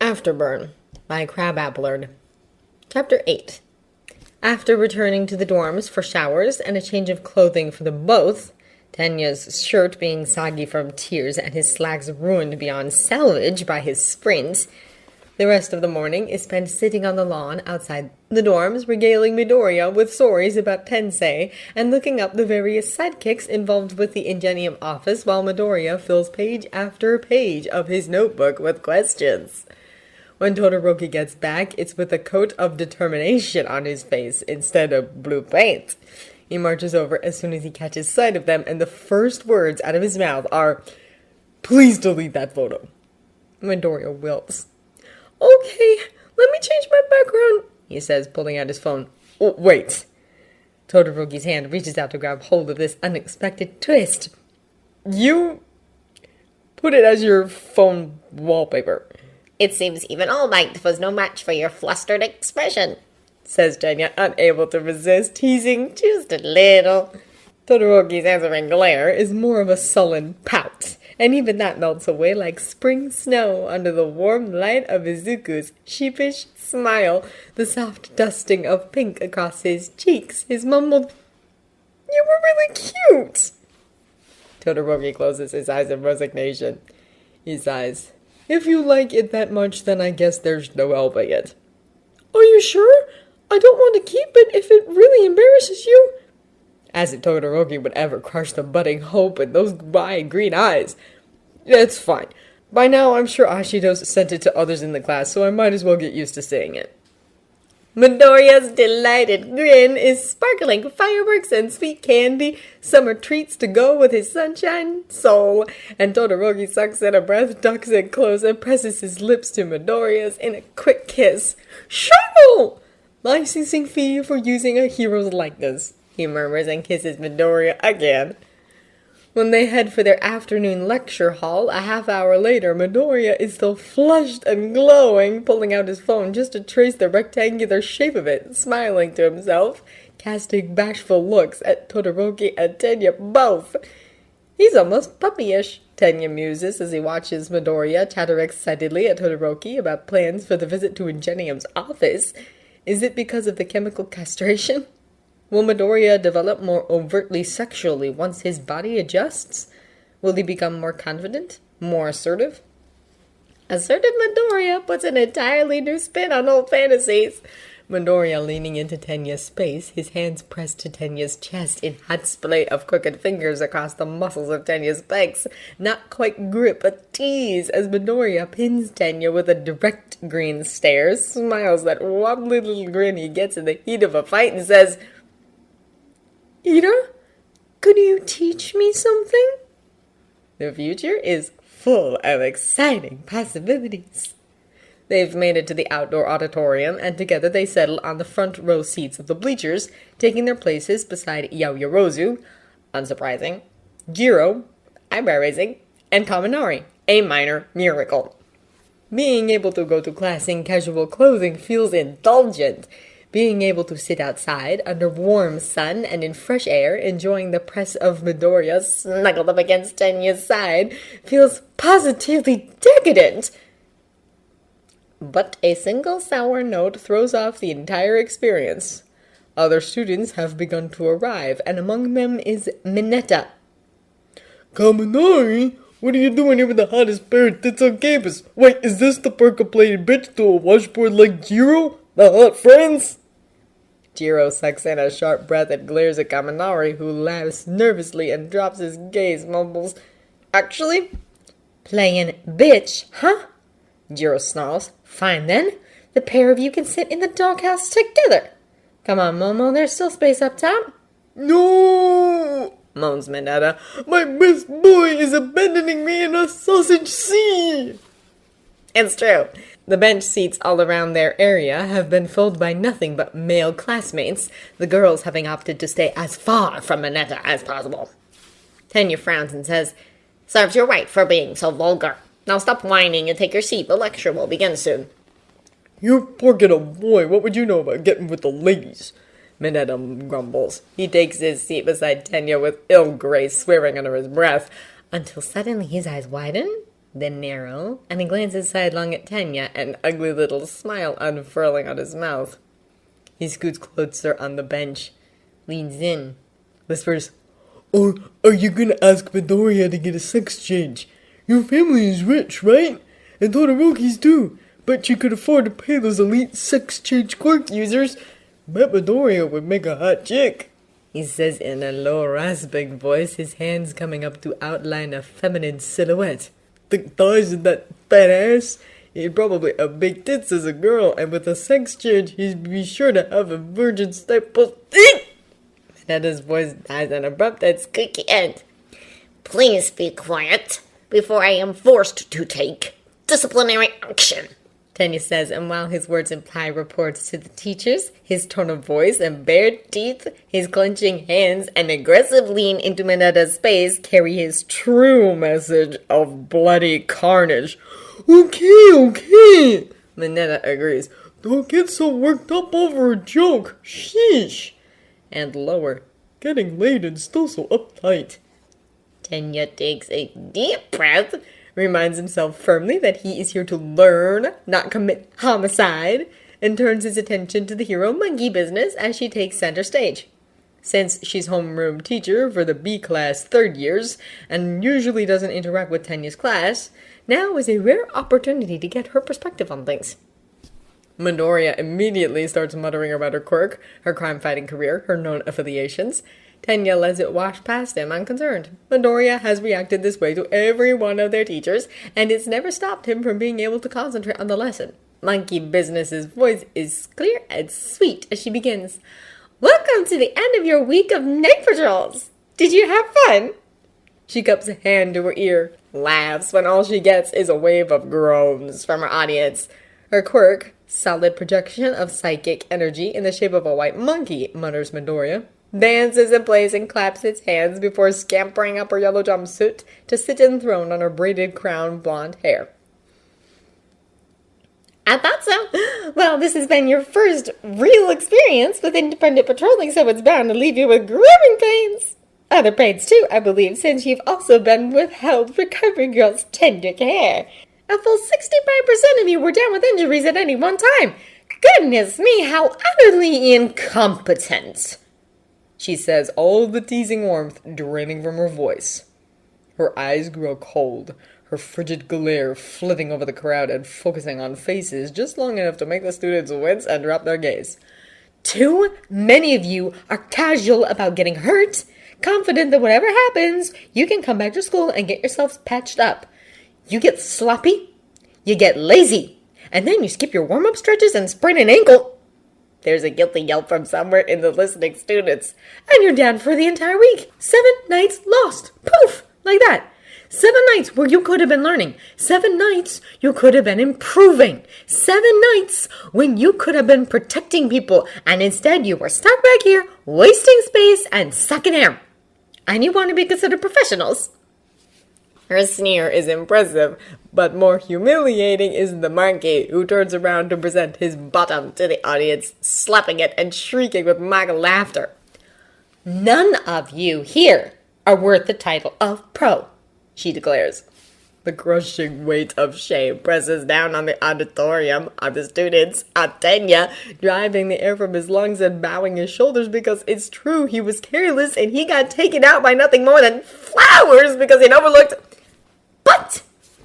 Afterburn by Crabapplard. Chapter 8. After returning to the dorms for showers and a change of clothing for them both, Tenya's shirt being soggy from tears and his slacks ruined beyond salvage by his sprints, the rest of the morning is spent sitting on the lawn outside the dorms, regaling Midoriya with stories about Tensei and looking up the various sidekicks involved with the Ingenium office while Midoriya fills page after page of his notebook with questions. When Todoroki gets back, it's with a coat of determination on his face instead of blue paint. He marches over as soon as he catches sight of them, and the first words out of his mouth are, "Please delete that photo." Midoriya wilts. "Okay, let me change my background," he says, pulling out his phone. "Oh, wait." Todoroki's hand reaches out to grab hold of this unexpected twist. "You put it as your phone wallpaper." "It seems even All Might was no match for your flustered expression," says Tenya, unable to resist, teasing just a little. Todoroki's answering glare is more of a sullen pout, and even that melts away like spring snow under the warm light of Izuku's sheepish smile, the soft dusting of pink across his cheeks, his mumbled, "You were really cute." Todoroki closes his eyes in resignation. He sighs. "If you like it that much, then I guess there's no helping it." "Are you sure? I don't want to keep it if it really embarrasses you." As if Todoroki would ever crush the budding hope in those wide green eyes. "It's fine. By now I'm sure Ashido's sent it to others in the class, so I might as well get used to seeing it." Midoriya's delighted grin is sparkling fireworks and sweet candy, summer treats to go with his sunshine soul, and Todoroki sucks in a breath, ducks it close, and presses his lips to Midoriya's in a quick kiss. "Shovel! Licensing fee for using a hero's likeness," he murmurs and kisses Midoriya again. When they head for their afternoon lecture hall, a half hour later, Midoriya is still flushed and glowing, pulling out his phone just to trace the rectangular shape of it, smiling to himself, casting bashful looks at Todoroki and Tenya both. "He's almost puppyish," Tenya muses as he watches Midoriya chatter excitedly at Todoroki about plans for the visit to Ingenium's office. Is it because of the chemical castration? Will Midoriya develop more overtly sexually once his body adjusts? Will he become more confident? More assertive? Assertive Midoriya puts an entirely new spin on old fantasies. Midoriya leaning into Tenya's space, his hands pressed to Tenya's chest in hot splay of crooked fingers across the muscles of Tenya's pecs. Not quite grip, but tease, as Midoriya pins Tenya with a direct green stare, smiles that wobbly little grin he gets in the heat of a fight, and says, "Ida, could you teach me something?" The future is full of exciting possibilities. They've made it to the outdoor auditorium, and together they settle on the front row seats of the bleachers, taking their places beside Yaoyorozu, unsurprising, Jiro, eyebrow-raising, and Kaminari, a minor miracle. Being able to go to class in casual clothing feels indulgent. Being able to sit outside under warm sun and in fresh air, enjoying the press of Midoriya snuggled up against Tenya's side, feels positively decadent. But a single sour note throws off the entire experience. Other students have begun to arrive, and among them is Mineta. "Kaminari? What are you doing here with the hottest pair of tits on campus? Wait, is this the percolated bitch to a washboard like Jiro? The hot friends?" Jiro sucks in a sharp breath and glares at Kaminari, who laughs nervously and drops his gaze, mumbles, "Actually, "Playing bitch, huh?" Jiro snarls. "Fine then. The pair of you can sit in the doghouse together. Come on, Momo, there's still space up top." "No!" moans Mineta. "My best boy is abandoning me in a sausage sea!" It's true. The bench seats all around their area have been filled by nothing but male classmates, the girls having opted to stay as far from Mineta as possible. Tenya frowns and says, "Serves you right for being so vulgar. Now stop whining and take your seat. The lecture will begin soon." "You poor little boy, what would you know about getting with the ladies?" Mineta grumbles. He takes his seat beside Tenya with ill grace, swearing under his breath, until suddenly his eyes widen then narrow, and he glances sidelong at Tenya, an ugly little smile unfurling on his mouth. He scoots closer on the bench, leans in, whispers, Or are you gonna ask Midoriya to get a sex change? Your family is rich, right? And Todoroki's too. But you could afford to pay those elite sex change quirk users. Bet Midoriya would make a hot chick. he says in a low, rasping voice, his hands coming up to outline a feminine silhouette. Thick thighs and that fat ass. He'd probably have big tits as a girl, and with a sex change, he'd be sure to have a virgin stipple. Mineta's voice dies an abrupt and squeaky end. Please be quiet before I am forced to take disciplinary action. Tenya says, and while his words imply reports to the teachers, his tone of voice and bared teeth, his clenching hands, and aggressive lean into Mineta's space carry his true message of bloody carnage. Okay. Mineta agrees. Don't get so worked up over a joke. Sheesh. And lower. Getting laid and still so uptight. Tenya takes a deep breath, reminds himself firmly that he is here to learn, not commit homicide, and turns his attention to the hero monkey business as she takes center stage. Since she's homeroom teacher for the B-class third years, and usually doesn't interact with Tenya's class, now is a rare opportunity to get her perspective on things. Midoriya immediately starts muttering about her quirk, her crime-fighting career, her known affiliations. Tenya lets it wash past him unconcerned. Midoriya has reacted this way to every one of their teachers, and it's never stopped him from being able to concentrate on the lesson. Monkey Business's voice is clear and sweet as she begins. Welcome to the end of your week of night patrols! Did you have fun? She cups a hand to her ear, laughs when all she gets is a wave of groans from her audience. Her quirk, solid projection of psychic energy in the shape of a white monkey, mutters Midoriya, dances and plays and claps its hands before scampering up her yellow jumpsuit to sit enthroned on her braided crown blonde hair. I thought so. Well, this has been your first real experience with independent patrolling, so it's bound to leave you with growing pains. Other pains too, I believe, since you've also been withheld recovery girl's tender care. A full 65% of you were down with injuries at any one time. Goodness me, how utterly incompetent, she says, all the teasing warmth draining from her voice. Her eyes grow cold, her frigid glare flitting over the crowd and focusing on faces just long enough to make the students wince and drop their gaze. Too many of you are casual about getting hurt, confident that whatever happens, you can come back to school and get yourselves patched up. You get sloppy, you get lazy, and then you skip your warm-up stretches and sprain an ankle. There's a guilty yelp from somewhere in the listening students. And you're down for the entire week. 7 nights lost. Poof! Like that. 7 nights where you could have been learning. 7 nights you could have been improving. 7 nights when you could have been protecting people. And instead you were stuck back here, wasting space and sucking air. And you want to be considered professionals. Her sneer is impressive, but more humiliating is the monkey, who turns around to present his bottom to the audience, slapping it and shrieking with mock laughter. None of you here are worth the title of pro, she declares. The crushing weight of shame presses down on the auditorium, on the students, on Tenya, driving the air from his lungs and bowing his shoulders because it's true he was careless and he got taken out by nothing more than flowers because he'd overlooked. But,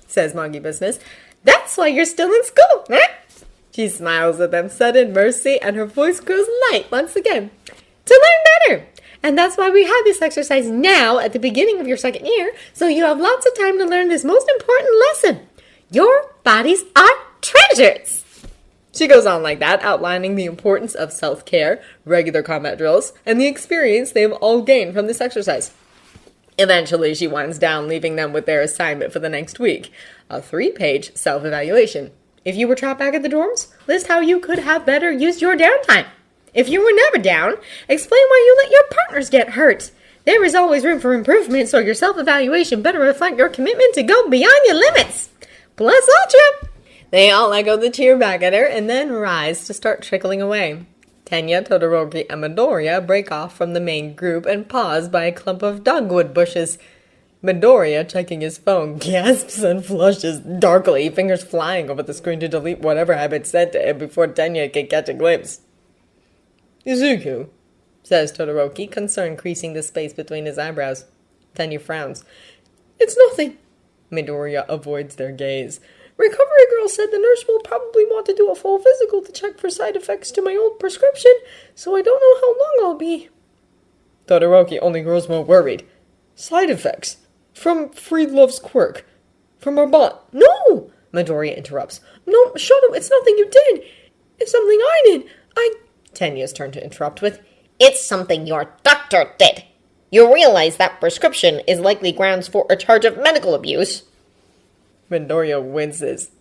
says Monkey Business, that's why you're still in school, huh? She smiles at them, sudden mercy, and her voice grows light once again. To learn better. And that's why we have this exercise now at the beginning of your second year, so you have lots of time to learn this most important lesson. Your bodies are treasures. She goes on like that, outlining the importance of self-care, regular combat drills, and the experience they've all gained from this exercise. Eventually, she winds down, leaving them with their assignment for the next week, a 3-page self-evaluation. If you were trapped back at the dorms, list how you could have better used your downtime. If you were never down, explain why you let your partners get hurt. There is always room for improvement, so your self-evaluation better reflect your commitment to go beyond your limits. Plus Ultra! They all echo the cheer back at her and then rise to start trickling away. Tenya, Todoroki, and Midoriya break off from the main group and pause by a clump of dogwood bushes. Midoriya, checking his phone, gasps and flushes darkly, fingers flying over the screen to delete whatever had been said to him before Tenya can catch a glimpse. Izuku, says Todoroki, concern creasing the space between his eyebrows. Tenya frowns. it's nothing. Midoriya avoids their gaze. Recovery girl said the nurse will probably want to do a full physical to check for side effects to my old prescription, so I don't know how long I'll be. Todoroki only grows more worried. Side effects? From Friedlove's quirk? From our bot? No! Midoriya interrupts. No, shut up, it's nothing you did. It's something I did. Tenya's turn to interrupt with, It's something your doctor did. You realize that prescription is likely grounds for a charge of medical abuse. Midoriya winces.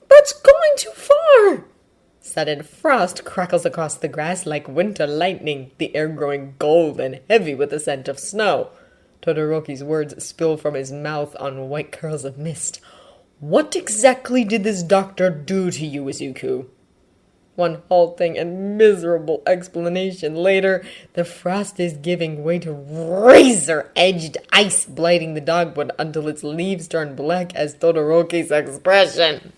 That's going too far! Sudden frost crackles across the grass like winter lightning, the air growing gold and heavy with the scent of snow. Todoroki's words spill from his mouth on white curls of mist. What exactly did this doctor do to you, Izuku? One halting and miserable explanation later, the frost is giving way to razor-edged ice, blighting the dogwood until its leaves turn black as Todoroki's expression.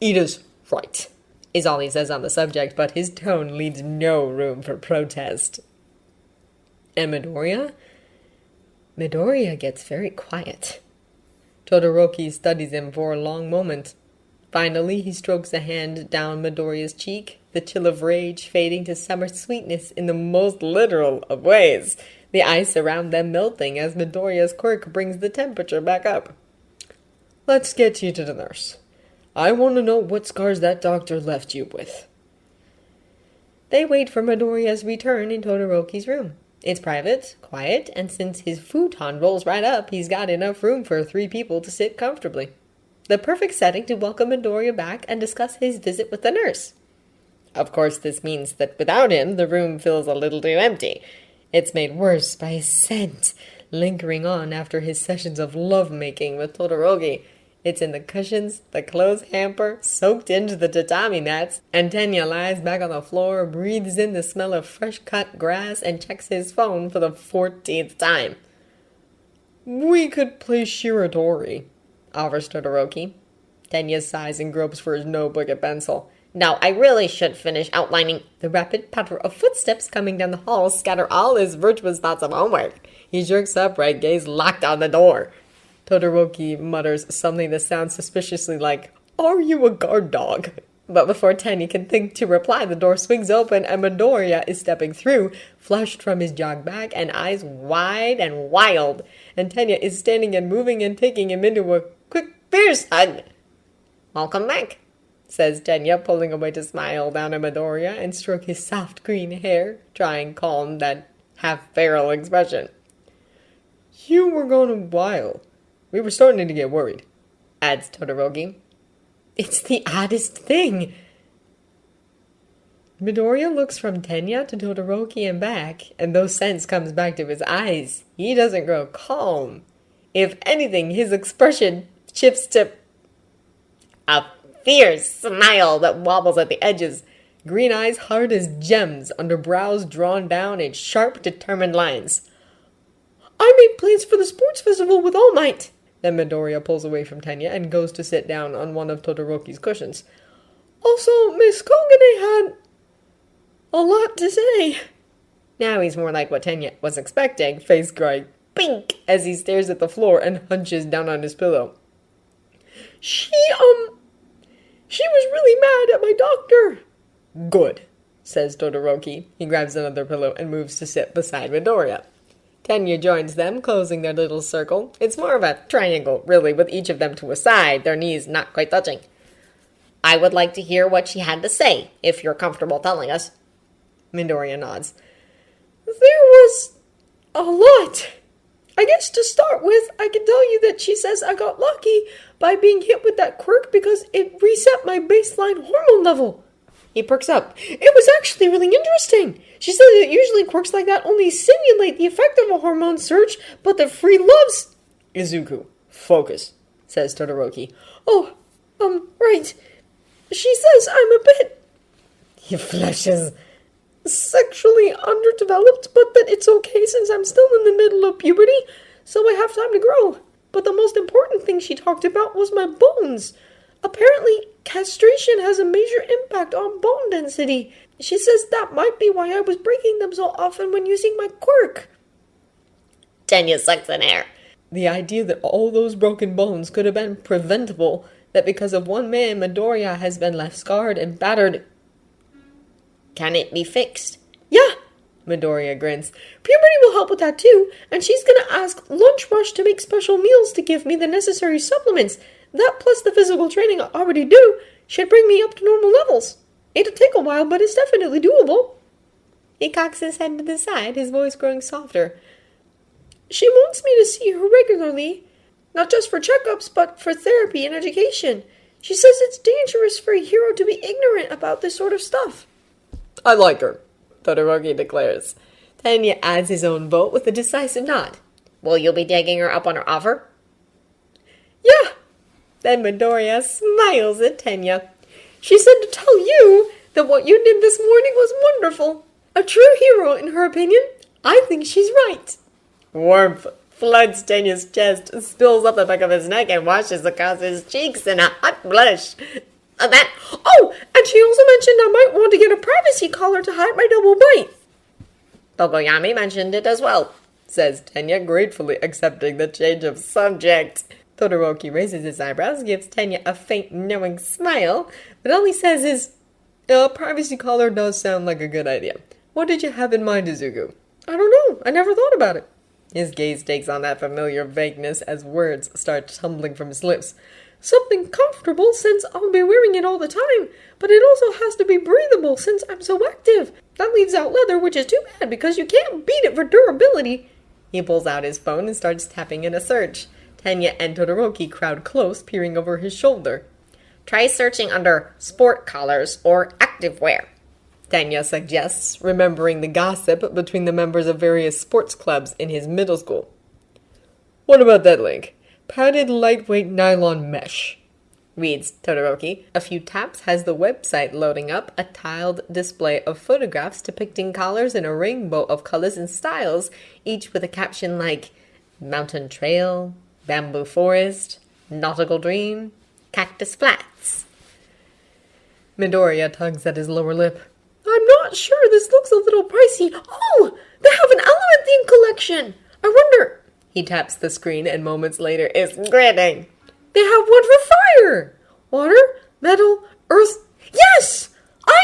Ida's right, is all he says on the subject, but his tone leaves no room for protest. And Midoriya? Midoriya gets very quiet. Todoroki studies him for a long moment. Finally, he strokes a hand down Midoriya's cheek, the chill of rage fading to summer sweetness in the most literal of ways, the ice around them melting as Midoriya's quirk brings the temperature back up. Let's get you to the nurse. I want to know what scars that doctor left you with. They wait for Midoriya's return in Todoroki's room. It's private, quiet, and since his futon rolls right up, he's got enough room for 3 people to sit comfortably. The perfect setting to welcome Midoriya back and discuss his visit with the nurse. Of course, this means that without him, the room feels a little too empty. It's made worse by his scent, lingering on after his sessions of lovemaking with Todoroki. It's in the cushions, the clothes hamper, soaked into the tatami mats, and Tenya lies back on the floor, breathes in the smell of fresh-cut grass, and checks his phone for the 14th time. We could play Shiratori, offers Todoroki. Tenya sighs and gropes for his notebook and pencil. No, I really should finish outlining. The rapid patter of footsteps coming down the hall scatter all his virtuous thoughts of homework. He jerks upright, gaze locked on the door. Todoroki mutters something that sounds suspiciously like, "Are you a guard dog?" But before Tenya can think to reply, the door swings open and Midoriya is stepping through, flushed from his jog bag and eyes wide and wild. And Tenya is standing and moving and taking him into a quick, fierce hug. Welcome back, says Tenya, pulling away to smile down at Midoriya and stroke his soft green hair, trying calm that half-feral expression. You were gone a while. We were starting to get worried, adds Todoroki. It's the oddest thing. Midoriya looks from Tenya to Todoroki and back, and though sense comes back to his eyes, he doesn't grow calm. If anything, his expression shifts to a fierce smile that wobbles at the edges, green eyes hard as gems under brows drawn down in sharp, determined lines. I made plans for the sports festival with All Might. Then Midoriya pulls away from Tenya and goes to sit down on one of Todoroki's cushions. Also, Miss Kogane had a lot to say. Now he's more like what Tenya was expecting, face growing pink as he stares at the floor and hunches down on his pillow. She was really mad at my doctor. Good, says Todoroki. He grabs another pillow and moves to sit beside Midoriya. Tenya joins them, closing their little circle. It's more of a triangle, really, with each of them to a side, their knees not quite touching. I would like to hear what she had to say, if you're comfortable telling us. Midoriya nods. There was a lot. I guess to start with, I can tell you that she says I got lucky by being hit with that quirk because it reset my baseline hormone level. He perks up. It was actually really interesting. She said that usually quirks like that only simulate the effect of a hormone surge, but that free loves... Izuku, focus, says Todoroki. Oh, right. She says I'm a bit... He flushes. Sexually underdeveloped, but that it's okay since I'm still in the middle of puberty. so I have time to grow. But the most important thing she talked about was my bones. Apparently, castration has a major impact on bone density. She says that might be why I was breaking them so often when using my quirk. Tenya sucks in air. The idea that all those broken bones could have been preventable, that because of one man Midoriya has been left scarred and battered. Can it be fixed? Yeah, Midoriya grins. Puberty will help with that too, and she's gonna ask Lunch Rush to make special meals to give me the necessary supplements. That plus the physical training I already do should bring me up to normal levels. It'll take a while, but it's definitely doable. He cocks his head to the side, his voice growing softer. She wants me to see her regularly, not just for checkups, but for therapy and education. She says it's dangerous for a hero to be ignorant about this sort of stuff. I like her, Todoroki declares. Tenya adds his own vote with a decisive nod. Will you be taking her up on her offer? Yeah. Then Midoriya smiles at Tenya. She said to tell you that what you did this morning was wonderful. A true hero, in her opinion. I think she's right. Warmth floods Tenya's chest, spills up the back of his neck, and washes across his cheeks in a hot blush. And she also mentioned I might want to get a privacy collar to hide my double bite. Tokoyami mentioned it as well, says Tenya, gratefully accepting the change of subject. Todoroki raises his eyebrows, gives Tenya a faint, knowing smile, but all he says is, a privacy collar does sound like a good idea. What did you have in mind, Izuku? I don't know. I never thought about it. His gaze takes on that familiar vagueness as words start tumbling from his lips. Something comfortable, since I'll be wearing it all the time, but it also has to be breathable, since I'm so active. That leaves out leather, which is too bad, because you can't beat it for durability. He pulls out his phone and starts tapping in a search. Tenya and Todoroki crowd close, peering over his shoulder. Try searching under sport collars or activewear, Tenya suggests, remembering the gossip between the members of various sports clubs in his middle school. What about that link? Padded lightweight nylon mesh, reads Todoroki. A few taps has the website loading up, a tiled display of photographs depicting collars in a rainbow of colors and styles, each with a caption like mountain trail, bamboo forest, nautical dream, cactus flats. Midoriya tugs at his lower lip. I'm not sure, this looks a little pricey. Oh, they have an element-themed collection. I wonder... He taps the screen and moments later is grinning. They have one for fire! Water, metal, earth... Yes!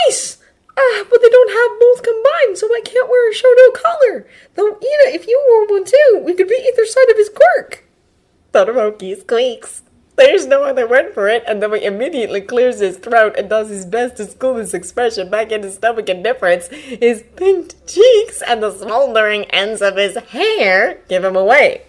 Ice! But they don't have both combined, so I can't wear a Shoto collar. Though, Ida, if you wore one too, we could be either side of his quirk. Todoroki squeaks. There's no other word for it, and then he immediately clears his throat and does his best to school his expression back into stoic indifference. His pinked cheeks and the smoldering ends of his hair give him away.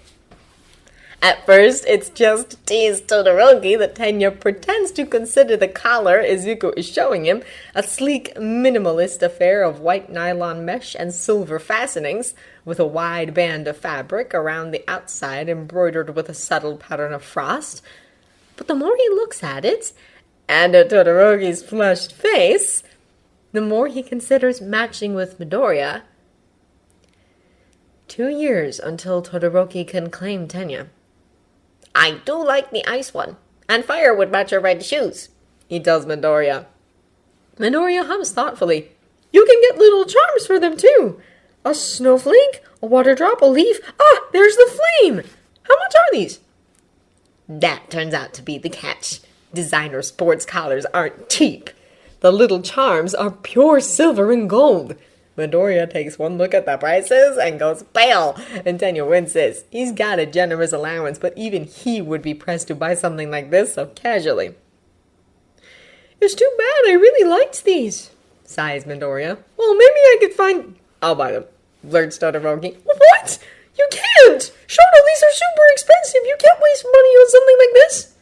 At first, it's just to tease Todoroki that Tenya pretends to consider the collar Izuku is showing him a sleek, minimalist affair of white nylon mesh and silver fastenings, with a wide band of fabric around the outside embroidered with a subtle pattern of frost. But the more he looks at it, and at Todoroki's flushed face, the more he considers matching with Midoriya. 2 years until Todoroki can claim Tenya. I do like the ice one, and fire would match your red shoes, he tells Midoriya. Midoriya hums thoughtfully. You can get little charms for them too. A snowflake, a water drop, a leaf. Ah, there's the flame. How much are these? That turns out to be the catch. Designer sports collars aren't cheap. The little charms are pure silver and gold. Midoriya takes one look at the prices and goes pale, and Tenya winces. He's got a generous allowance, but even he would be pressed to buy something like this so casually. It's too bad, I really liked these, sighs Midoriya. Well, maybe I could find... I'll buy them, blurts Todoroki. What? You can't! Shoto, these are super expensive. You can't waste money on something like this.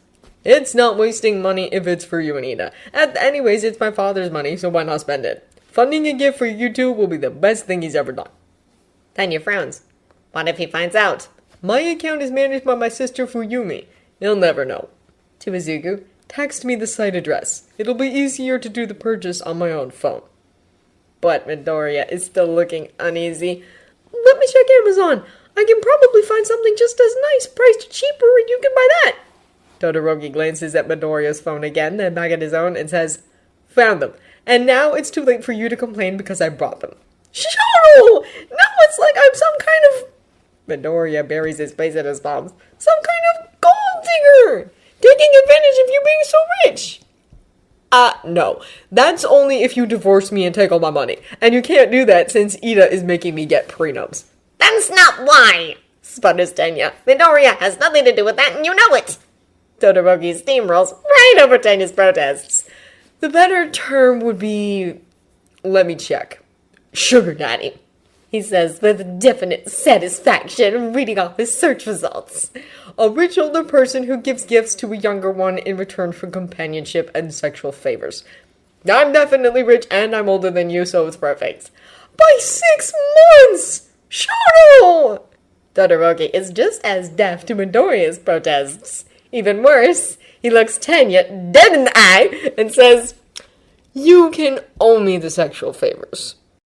It's not wasting money if it's for you, Anita. Anyways, it's my father's money, so why not spend it? Funding a gift for you two will be the best thing he's ever done. Tenya frowns. What if he finds out? My account is managed by my sister Fuyumi. He'll never know. To Izuku, text me the site address. It'll be easier to do the purchase on my own phone. But Midoriya is still looking uneasy. Let me check Amazon. I can probably find something just as nice, priced cheaper, and you can buy that. Todoroki glances at Midoriya's phone again, then back at his own, and says, "Found them. And now it's too late for you to complain because I brought them." Shoro! Now it's like I'm some kind of... Midoriya buries his face in his palms. Some kind of gold digger! Taking advantage of you being so rich! No. That's only if you divorce me and take all my money. And you can't do that since Ida is making me get prenups. That's not why, sputters Tenya. Midoriya has nothing to do with that, and you know it. Todoroki steamrolls right over Tenya's protests. The better term would be... Let me check. Sugar daddy, he says with definite satisfaction, reading off his search results. A rich older person who gives gifts to a younger one in return for companionship and sexual favors. I'm definitely rich and I'm older than you, so it's perfect. By 6 months! Shoro! Todoroki is just as deaf to Midoriya's protests. Even worse, he looks Tenya dead in the eye and says, "You can owe me the sexual favors."